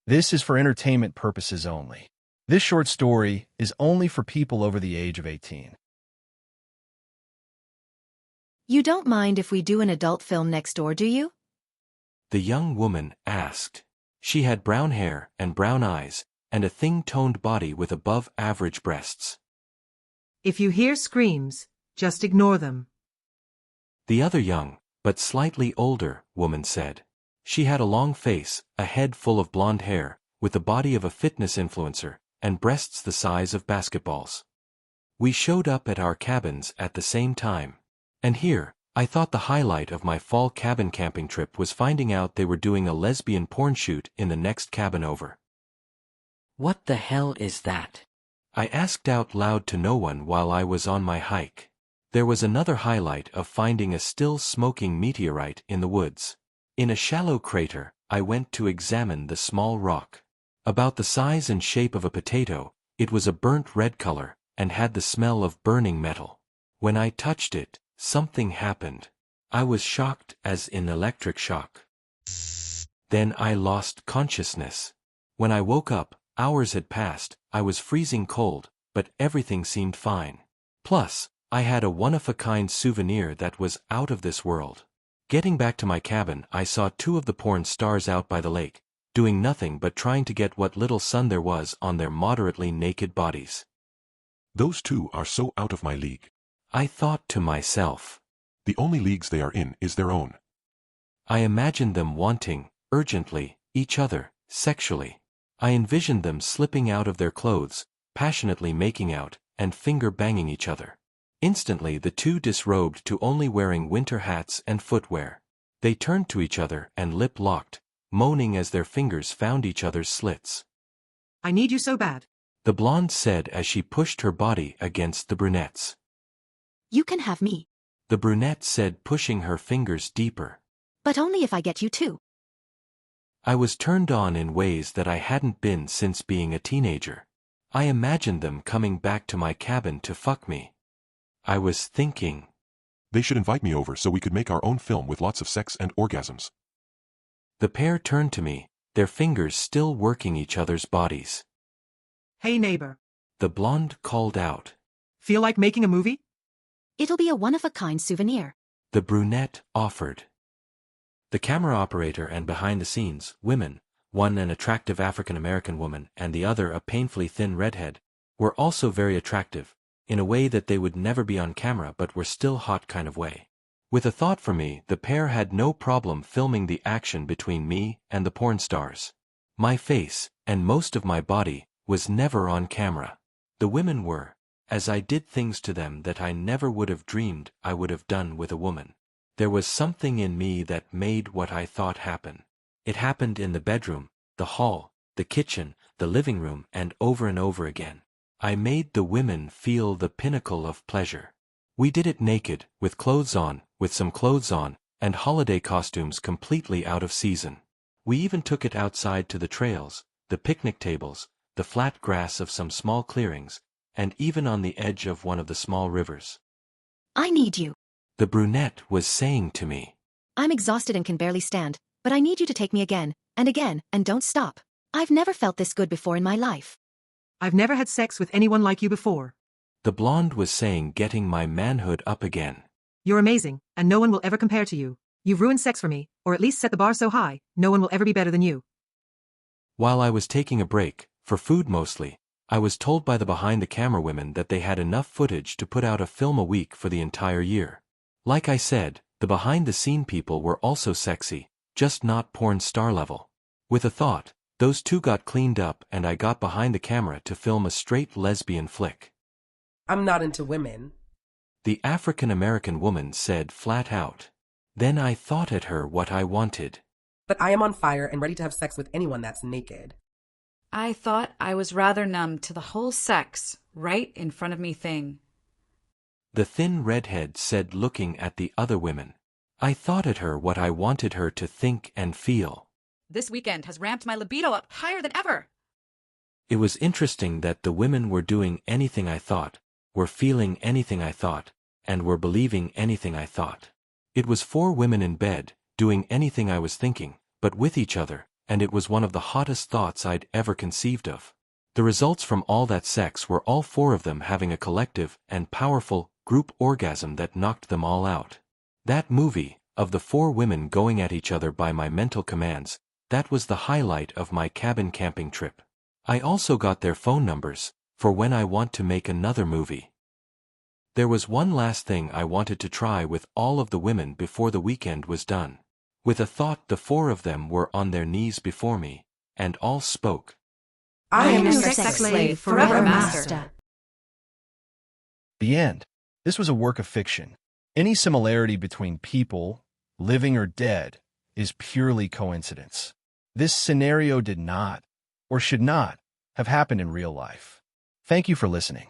This is for entertainment purposes only. This short story is only for people over the age of 18. You don't mind if we do an adult film next door, do you? The young woman asked. She had brown hair and brown eyes, and a thin-toned body with above-average breasts. If you hear screams, just ignore them. The other young, but slightly older, woman said. She had a long face, a head full of blonde hair, with the body of a fitness influencer, and breasts the size of basketballs. We showed up at our cabins at the same time. And here, I thought the highlight of my fall cabin camping trip was finding out they were doing a lesbian porn shoot in the next cabin over. What the hell is that? I asked out loud to no one while I was on my hike. There was another highlight of finding a still smoking meteorite in the woods. In a shallow crater, I went to examine the small rock. About the size and shape of a potato, it was a burnt red color, and had the smell of burning metal. When I touched it, something happened. I was shocked, as in electric shock. Then I lost consciousness. When I woke up, hours had passed, I was freezing cold, but everything seemed fine. Plus, I had a one-of-a-kind souvenir that was out of this world. Getting back to my cabin, I saw two of the porn stars out by the lake, doing nothing but trying to get what little sun there was on their moderately naked bodies. Those two are so out of my league. I thought to myself. The only leagues they are in is their own. I imagined them wanting, urgently, each other, sexually. I envisioned them slipping out of their clothes, passionately making out, and finger-banging each other. Instantly the two disrobed to only wearing winter hats and footwear. They turned to each other and lip-locked, moaning as their fingers found each other's slits. I need you so bad, The blonde said as she pushed her body against the brunette's. You can have me. The brunette said, pushing her fingers deeper. But only if I get you too. I was turned on in ways that I hadn't been since being a teenager. I imagined them coming back to my cabin to fuck me. I was thinking. They should invite me over so we could make our own film with lots of sex and orgasms. The pair turned to me, their fingers still working each other's bodies. Hey neighbor. The blonde called out. Feel like making a movie? It'll be a one-of-a-kind souvenir. The brunette offered. The camera operator and behind-the-scenes, women, one an attractive African-American woman and the other a painfully thin redhead, were also very attractive, in a way that they would never be on camera but were still hot kind of way. With a thought for me, the pair had no problem filming the action between me and the porn stars. My face, and most of my body, was never on camera. The women were, as I did things to them that I never would have dreamed I would have done with a woman. There was something in me that made what I thought happen. It happened in the bedroom, the hall, the kitchen, the living room, and over again. I made the women feel the pinnacle of pleasure. We did it naked, with clothes on, with some clothes on, and holiday costumes completely out of season. We even took it outside to the trails, the picnic tables, the flat grass of some small clearings, and even on the edge of one of the small rivers. I need you. The brunette was saying to me. I'm exhausted and can barely stand, but I need you to take me again, and don't stop. I've never felt this good before in my life. I've never had sex with anyone like you before. The blonde was saying, getting my manhood up again. You're amazing, and no one will ever compare to you. You've ruined sex for me, or at least set the bar so high, no one will ever be better than you. While I was taking a break, for food mostly, I was told by the behind-the-camera women that they had enough footage to put out a film a week for the entire year. Like I said, the behind-the-scene people were also sexy, just not porn star level. With a thought, those two got cleaned up and I got behind the camera to film a straight lesbian flick. I'm not into women. The African-American woman said flat out. Then I thought at her what I wanted. But I am on fire and ready to have sex with anyone that's naked. I thought I was rather numb to the whole sex, right in front of me thing. The thin redhead said, looking at the other women. I thought at her what I wanted her to think and feel. This weekend has ramped my libido up higher than ever. It was interesting that the women were doing anything I thought, were feeling anything I thought, and were believing anything I thought. It was 4 women in bed, doing anything I was thinking, but with each other, and it was one of the hottest thoughts I'd ever conceived of. The results from all that sex were all four of them having a collective and powerful group orgasm that knocked them all out. That movie, of the four women going at each other by my mental commands, that was the highlight of my cabin camping trip. I also got their phone numbers, for when I want to make another movie. There was one last thing I wanted to try with all of the women before the weekend was done. With a thought, the four of them were on their knees before me, and all spoke. I am your sex slave, forever master. The end. This was a work of fiction. Any similarity between people, living or dead, is purely coincidence. This scenario did not, or should not, have happened in real life. Thank you for listening.